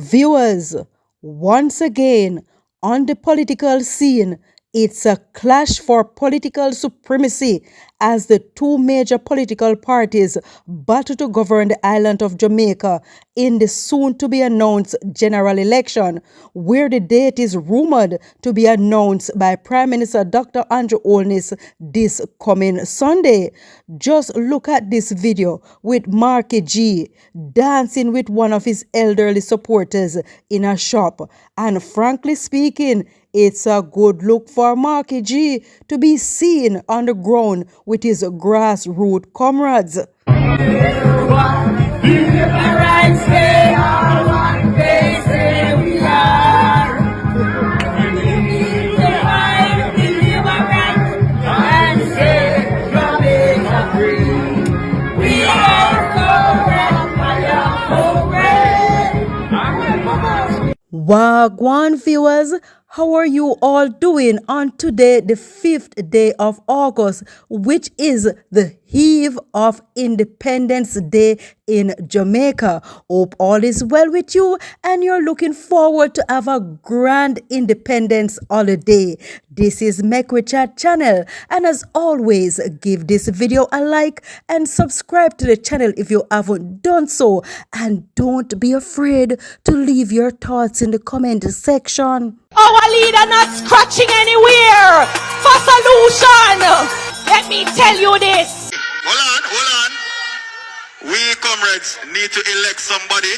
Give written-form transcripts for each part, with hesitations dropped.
Viewers, once again on the political scene, it's a clash for political supremacy as the two major political parties battle to govern the island of Jamaica in the soon-to-be-announced general election, where the date is rumored to be announced by Prime Minister Dr. Andrew Holness this coming Sunday. Just look at this video with Marky G dancing with one of his elderly supporters in a shop. And frankly speaking, it's a good look for Marky G to be seen on the ground with his grassroots comrades. Wagwan viewers, how are you all doing on today, the 5th day of August, which is the eve of Independence Day in Jamaica? Hope all is well with you and you're looking forward to have a grand independence holiday. This is Mekwichat channel, and as always, give this video a like and subscribe to the channel if you haven't done so, and don't be afraid to leave your thoughts in the comment section. Our leader not scratching anywhere for solution. Let me tell you this. Hold on. We comrades need to elect somebody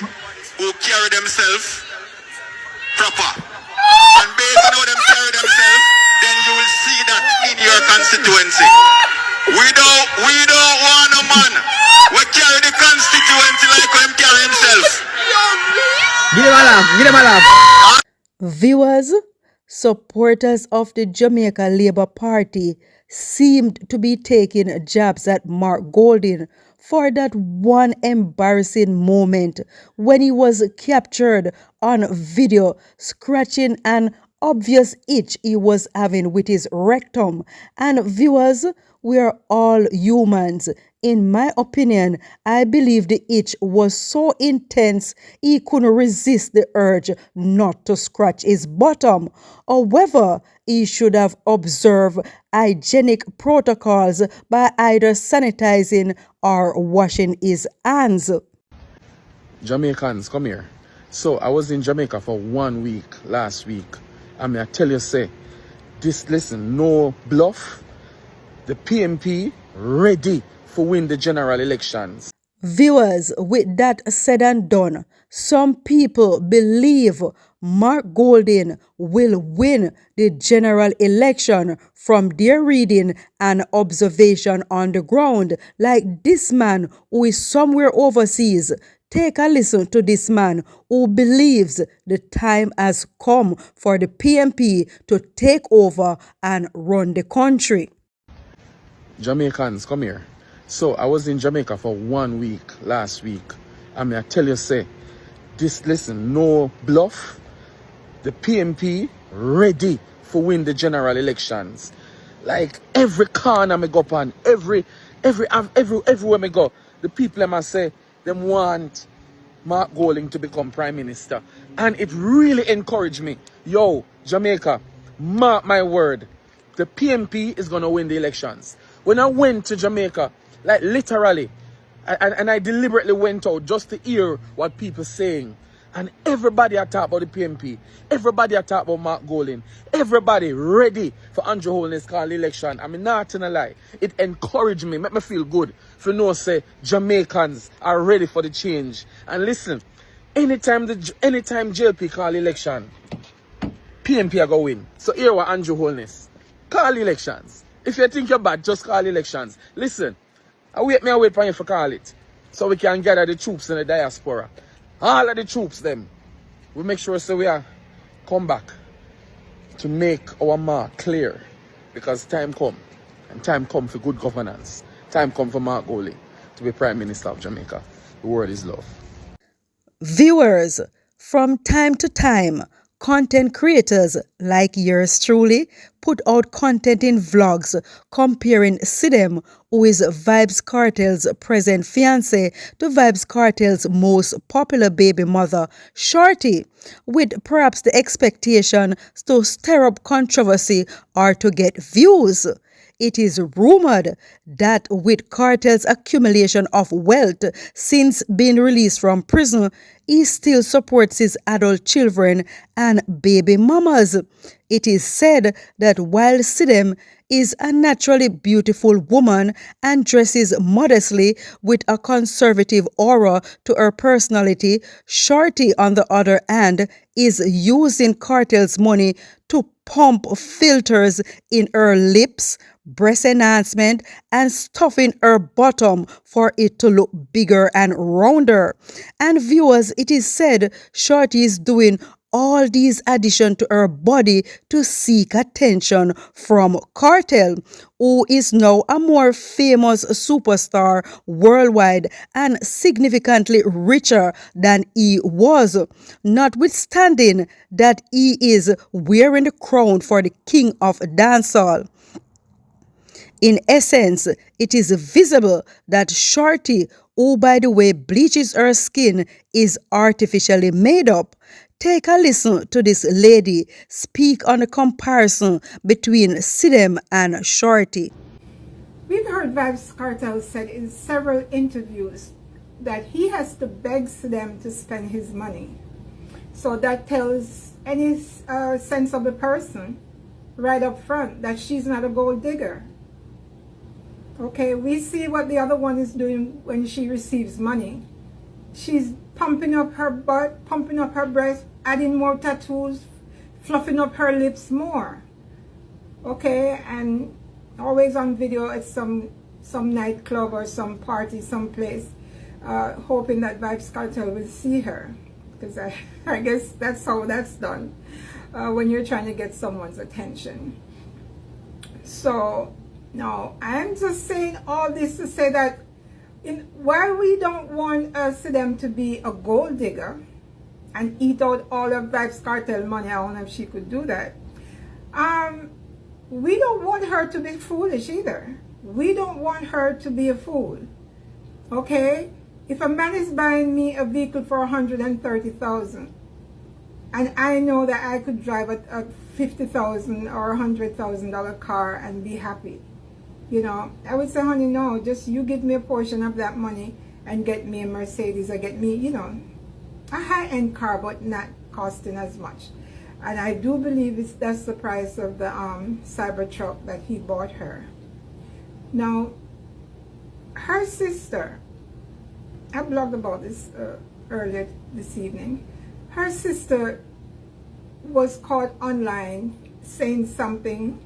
who carry themselves proper. And based on how them carry themselves, then you will see that in your constituency. We don't want a man who carry the constituency like him carry himself. Give him a laugh. Viewers, supporters of the Jamaica Labour Party seemed to be taking jabs at Mark Golding for that one embarrassing moment when he was captured on video scratching an obvious itch he was having with his rectum. And viewers, we are all humans. In my opinion, I believe the itch was so intense he couldn't resist the urge not to scratch his bottom. However, he should have observed hygienic protocols by either sanitizing or washing his hands. Jamaicans, come here. So I was in Jamaica for 1 week last week. I tell you, say, listen, no bluff. The PMP ready for win the general elections. Viewers, with that said and done, some people believe Mark Golding will win the general election from their reading and observation on the ground, like this man who is somewhere overseas. Take a listen to this man who believes the time has come for the PMP to take over and run the country. Jamaicans, come here. So I was in Jamaica for 1 week last week. I tell you, say, listen, no bluff. The PMP ready for win the general elections. Like every corner me go on, everywhere me go, the people them say them want Mark Golding to become Prime Minister. And it really encouraged me. Yo, Jamaica, mark my word, the PMP is gonna win the elections. When I went to Jamaica, like literally, and I deliberately went out just to hear what people saying. And everybody are talking about the PMP. Everybody are talking about Mark Golding. Everybody ready for Andrew Holness call the election. not gonna lie. It encouraged me, make me feel good. For no say Jamaicans are ready for the change. And listen, anytime JLP call election, PMP are going to win. So here what Andrew Holness. Call elections. If you think you're bad, just call elections. Listen, I wait for you to call it. So we can gather the troops in the diaspora. All of the troops, them. We make sure so we are come back to make our mark clear. Because time come. And time come for good governance. Time come for Mark Golding to be Prime Minister of Jamaica. The word is love. Viewers, from time to time, Content creators like yours truly put out content in vlogs comparing Sidem, who is Vybz Kartel's present fiancé, to Vybz Kartel's most popular baby mother, Shorty, with perhaps the expectation to stir up controversy or to get views. It is rumored that with Kartel's accumulation of wealth since being released from prison, he still supports his adult children and baby mamas. It is said that while Sidem is a naturally beautiful woman and dresses modestly with a conservative aura to her personality, Shorty, on the other hand, is using Kartel's money to pump filters in her lips, breast enhancement, and stuffing her bottom for it to look bigger and rounder. And viewers, it is said Shorty is doing all these additions to her body to seek attention from Kartel, who is now a more famous superstar worldwide and significantly richer than he was, notwithstanding that he is wearing the crown for the king of dancehall. In essence, it is visible that Shorty, who by the way bleaches her skin, is artificially made up. Take a listen to this lady speak on the comparison between Sidem and Shorty. We've heard Vybz Kartel said in several interviews that he has to beg them to spend his money. So that tells any sensible person right up front that she's not a gold digger. Okay, we see what the other one is doing when she receives money. She's pumping up her butt, pumping up her breast, adding more tattoos, fluffing up her lips more. Okay, and always on video at some nightclub or some party someplace, hoping that Vybz Kartel will see her. Because I guess that's how that's done when you're trying to get someone's attention. So, no, I'm just saying all this to say that while we don't want Sidem to be a gold digger and eat out all of Vybz Kartel money, I don't know if she could do that. We don't want her to be foolish either. We don't want her to be a fool. Okay? If a man is buying me a vehicle for $130,000 and I know that I could drive a $50,000 or $100,000 car and be happy, you know, I would say, honey, no, just you give me a portion of that money and get me a Mercedes or get me, you know, a high-end car, but not costing as much. And I do believe that's the price of the Cybertruck that he bought her. Now, her sister, I blogged about this earlier this evening. Her sister was caught online saying something,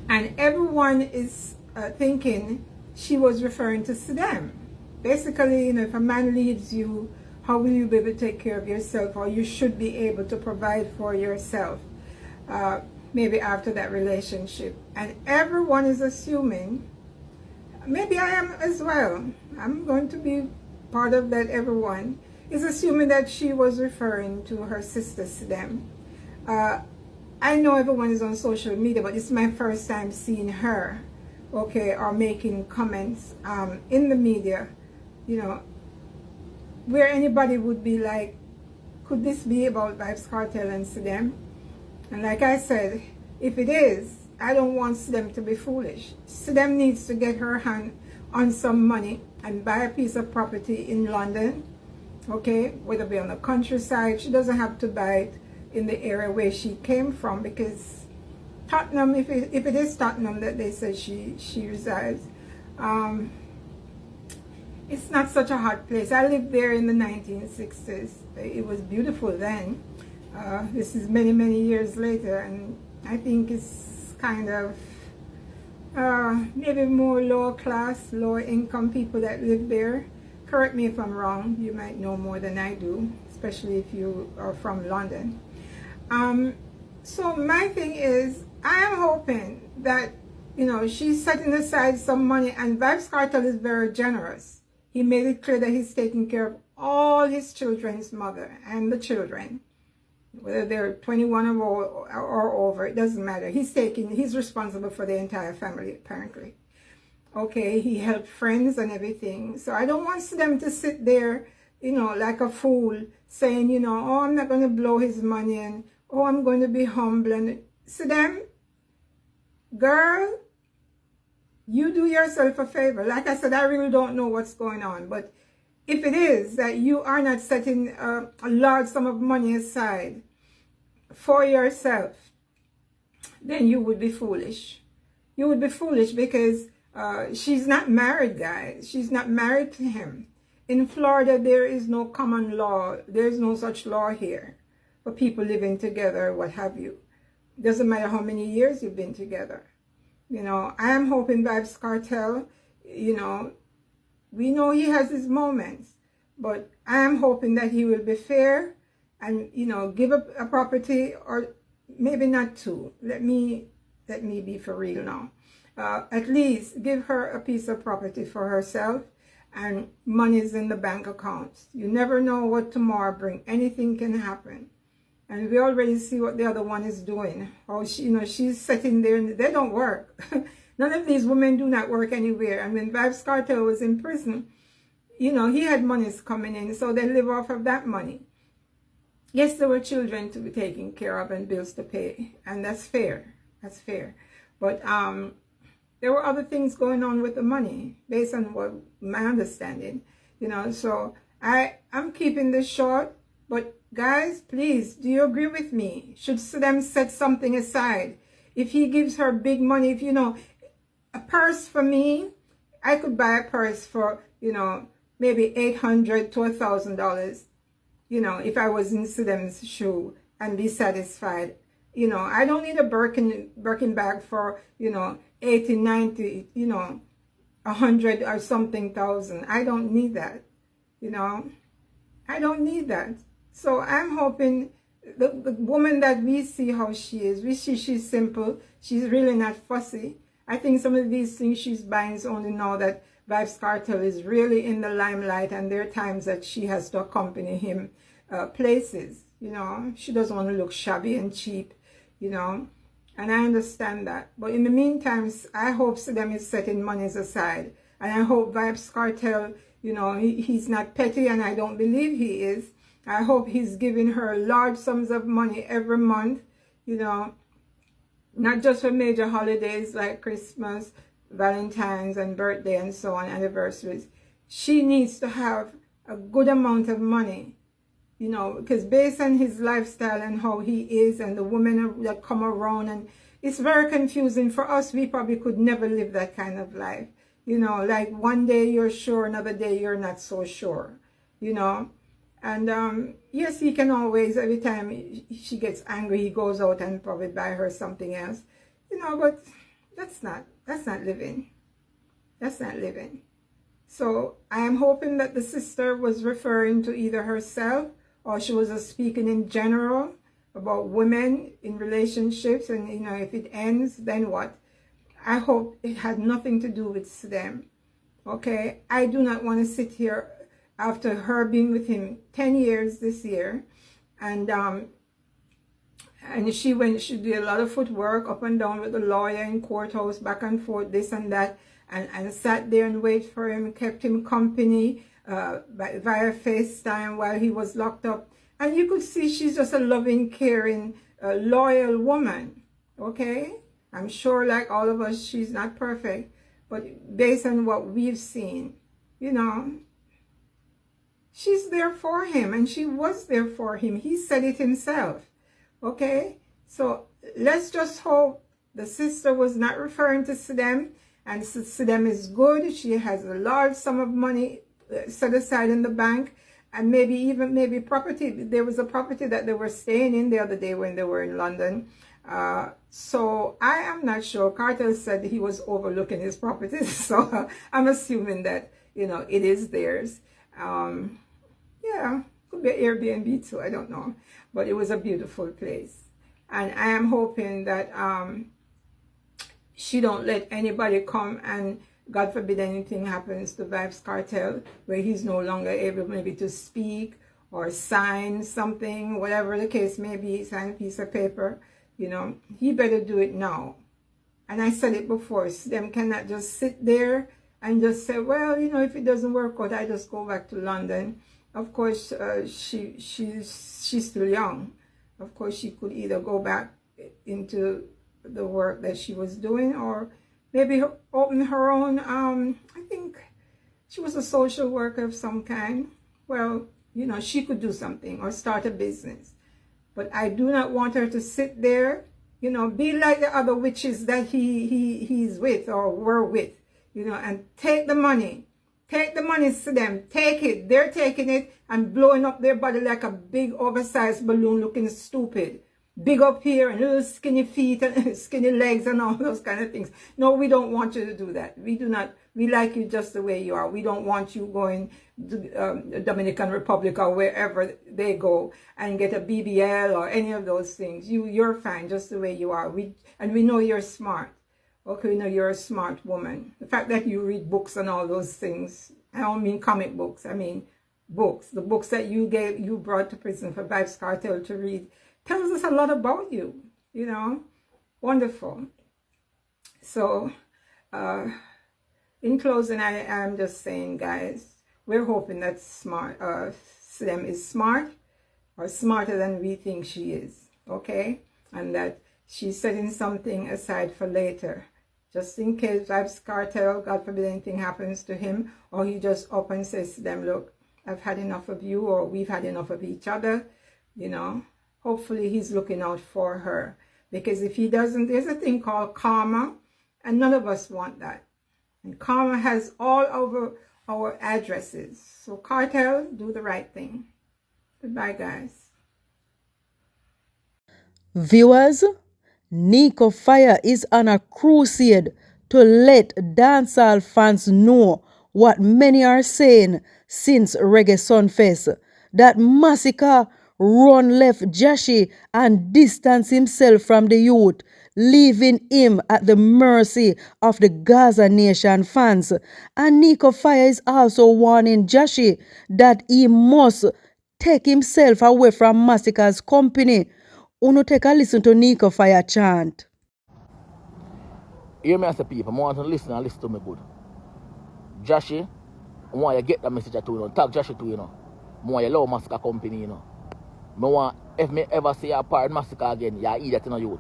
and everyone is thinking she was referring to Sidem. Basically, you know, if a man leaves you, how will you be able to take care of yourself, or you should be able to provide for yourself, maybe after that relationship. And everyone is assuming, maybe I am as well, I'm going to be part of that, everyone is assuming that she was referring to her sister Sidem. I know everyone is on social media, but it's my first time seeing her, okay, or making comments in the media, you know, where anybody would be like, could this be about Vybz Kartel and Sidem? And like I said, if it is, I don't want Sidem to be foolish. Sidem needs to get her hand on some money and buy a piece of property in London, okay, whether it be on the countryside. She doesn't have to buy it in the area where she came from, because Tottenham, if it is Tottenham that they say she resides, it's not such a hot place. I lived there in the 1960s. It was beautiful then. This is many, many years later, and I think it's kind of maybe more lower class, lower income people that live there. Correct me if I'm wrong. You might know more than I do, especially if you are from London. So my thing is, I am hoping that, you know, she's setting aside some money, and Vybz Kartel is very generous. He made it clear that he's taking care of all his children's mother and the children. whether they're 21 or over, it doesn't matter. He's responsible for the entire family, apparently. Okay, he helped friends and everything. So I don't want them to sit there, like a fool, saying, oh, I'm not going to blow his money, and oh, I'm going to be humble. And see them, girl, you do yourself a favor. Like I said, I really don't know what's going on, but if it is that you are not setting a large sum of money aside for yourself, then you would be foolish. You would be foolish because she's not married, guys. She's not married to him. In Florida, there is no common law. There is no such law here for people living together, what have you. Doesn't matter how many years you've been together. I am hoping Vybz Kartel, we know he has his moments, but I am hoping that he will be fair and, give up a property, or maybe not two. Let me be for real now. At least give her a piece of property for herself, and money's in the bank accounts. You never know what tomorrow brings. Anything can happen. And we already see what the other one is doing. How she's sitting there, and they don't work. None of these women do not work anywhere. And when Vybz Kartel was in prison, he had monies coming in, so they live off of that money. Yes, there were children to be taken care of and bills to pay, and that's fair. That's fair. But there were other things going on with the money, based on what my understanding. So I'm keeping this short. But guys, please, do you agree with me? Should them set something aside? If he gives her big money, if a purse for me, I could buy a purse for, maybe $800 to $1,000, if I was in Sidem's shoe, and be satisfied. I don't need a Birkin bag for, 80, 90, 100 or something thousand. I don't need that, I don't need that. So I'm hoping the woman that we see how she is, we see she's simple, she's really not fussy. I think some of these things she's buying is only now that Vybz Kartel is really in the limelight, and there are times that she has to accompany him places. She doesn't want to look shabby and cheap, and I understand that. But in the meantime, I hope Sidem is setting monies aside, and I hope Vybz Kartel, he's not petty, and I don't believe he is. I hope he's giving her large sums of money every month, not just for major holidays like Christmas, Valentine's, and birthday, and so on, anniversaries. She needs to have a good amount of money, because based on his lifestyle and how he is, and the women that come around, and it's very confusing for us. We probably could never live that kind of life, like one day you're sure, another day you're not so sure, And yes, he can always, every time she gets angry, he goes out and probably buy her something else, but that's not living. That's not living. So I am hoping that the sister was referring to either herself, or she was just speaking in general about women in relationships, and if it ends, then what? I hope it had nothing to do with them. Okay, I do not want to sit here after her being with him 10 years this year, and she did a lot of footwork up and down with the lawyer in courthouse, back and forth, this and that, and sat there and waited for him, kept him company via FaceTime while he was locked up. And you could see she's just a loving, caring, loyal woman. Okay, I'm sure, like all of us, she's not perfect, but based on what we've seen, she's there for him, and she was there for him. He said it himself. Okay, so let's just hope the sister was not referring to Sidem, and Sidem is good. She has a large sum of money set aside in the bank, and maybe property. There was a property that they were staying in the other day when they were in London. So I am not sure. Kartel said he was overlooking his properties, so I'm assuming that it is theirs. Yeah, could be Airbnb too, I don't know. But it was a beautiful place. And I am hoping that she don't let anybody come and, God forbid, anything happens to Vybz Kartel, where he's no longer able maybe to speak, or sign something, whatever the case may be, sign a piece of paper, you know, he better do it now. And I said it before, them cannot just sit there and just say, well, you know, if it doesn't work out, I just go back to London. Of course, she's still young. Of course, she could either go back into the work that she was doing, or maybe open her own, I think she was a social worker of some kind. Well, you know, she could do something or start a business. But I do not want her to sit there, you know, be like the other witches that he's with or were with, you know, and take the money. Take the money to them. Take it. They're taking it and blowing up their body like a big oversized balloon looking stupid. Big up here and little skinny feet and skinny legs and all those kind of things. No, we don't want you to do that. We do not. We like you just the way you are. We don't want you going to the Dominican Republic or wherever they go and get a BBL or any of those things. You're fine just the way you are. And we know you're smart. Okay, we know you're a smart woman. The fact that you read books and all those things, I don't mean comic books, I mean books. The books that you brought to prison for Vybz Kartel to read tells us a lot about you, you know. Wonderful. So, in closing, I am just saying, guys, we're hoping that Slim is smart, or smarter than we think she is, okay? And that she's setting something aside for later, just in case Vybz Kartel, God forbid anything happens to him, or he just up and says to them, look, I've had enough of you, or we've had enough of each other, you know. Hopefully he's looking out for her. Because if he doesn't, there's a thing called karma, and none of us want that. And karma has all over our addresses. So Kartel, do the right thing. Goodbye, guys. Viewers, Nico Fire is on a crusade to let dancehall fans know what many are saying since Reggae Sunfest, that Massacre run left Jashi and distanced himself from the youth, leaving him at the mercy of the Gaza Nation fans. And Nico Fire is also warning Jashi that he must take himself away from Massacre's company. Uno take a listen to Nico Fire chant. Hear me as a people, I want to listen and listen to me good. Jashi, I want you to get that message to you know. Talk Jashi to you know. I want you to love Massacre company, you know. I want, if me ever see a part Massacre again, you idiot in the youth.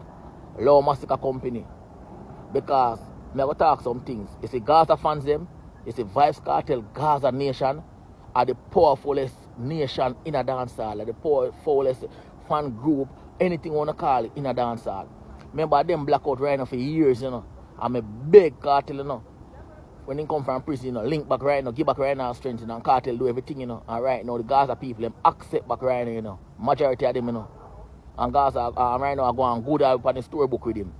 Love Massacre company. Because I will talk some things. You see Gaza fans them, you see Vybz Kartel, Gaza Nation are the powerfulest nation in a dancehall, the powerfulest fan group, anything you want to call it, in a dancehall. Remember them blackout right now for years, you know. I'm a big Kartel, you know. When they come from prison, you know, link back right now, give back right now strength, you know, and Kartel do everything, you know. And right now, the Gaza people, them accept back right now, you know. Majority of them, you know. And Gaza, right now, I go on good on the storybook with him.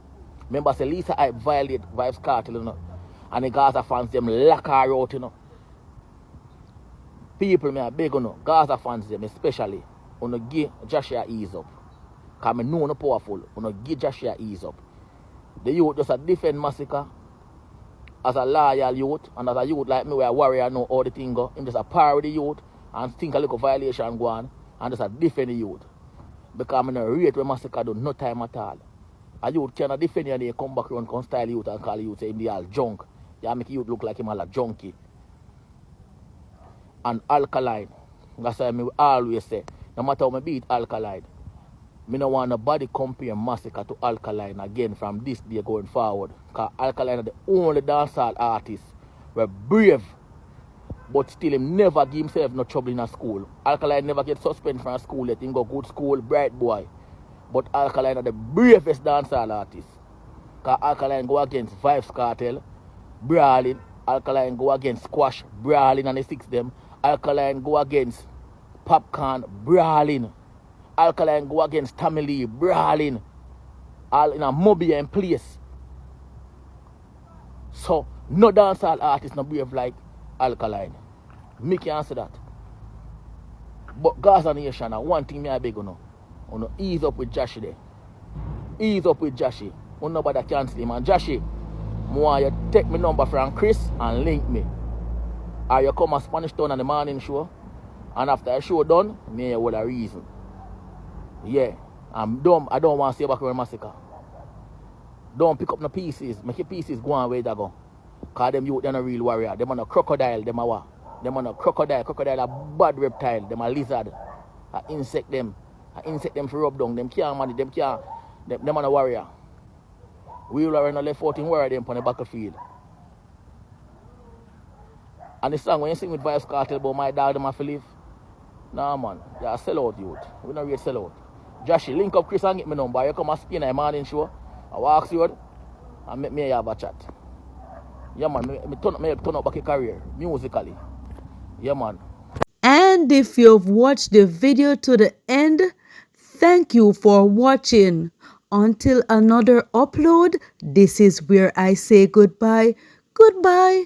Remember, say Lisa I violate Vybz Kartel, you know. And the Gaza fans, them lock her out, you know. People, me are big, you know. Gaza fans, them especially, you know, give Joshua ease up. Because I know no powerful, you know, give Joshua ease up. The youth just a defend Massacre as a loyal youth, and as a youth like me, where a warrior know all the thing go. Him just a power with the youth and think a little violation go on, and just a defend the youth. Because I'm in a rate where Massacre do no time at all. A youth cannot defend you and they come back around, come style youth and call the youth, say him the all junk. You make youth look like him all a junkie. And alkaline. That's why I always say, no matter how I beat alkaline, I don't want nobody compare Massacre to Alkaline again from this day going forward. Because Alkaline are the only dancehall artist were brave, but still him never give himself no trouble in a school. Alkaline never get suspended from a school yet. He go good school, bright boy. But Alkaline are the bravest dancehall artist. Because Alkaline go against Vybz Kartel, brawling. Alkaline go against Squash, brawling and the six them. Alkaline go against Popcorn, brawling. Alkaline go against Tommy Lee, brawling, all in a mobile in place. So, no dancehall artist no brave like Alkaline. Me can answer that. But Gaza Nation, one thing me I beg you know, ease up with Jashi there. Ease up with Jashi. Nobody cancel him. And Jashi, I want you take my number from Chris and link me. Or you come a Spanish Town on the morning show And after the show done, me hear what a reason. Yeah. I don't want to see Backroad Massacre. Don't pick up no pieces. Make your pieces go on where they go. Because them youth, they're not real warrior. Them are no crocodile, them are what? Them are no crocodile. Crocodile are bad reptile. Them are lizard. I insect them. For rub down. Them can't manage. Them are no warrior. We will have no left out in warrior them on the battlefield. And the song when you sing with Vybz Kartel about my dog, them have to live. Nah man, they are sellout youth. We don't really sell out. Joshy, link up Chris and get me number. You come and spin a morning show. I walk you and make me have a chat. Yeah man, me turn up back a career musically. Yeah man. And if you've watched the video to the end, thank you for watching. Until another upload, this is where I say goodbye. Goodbye.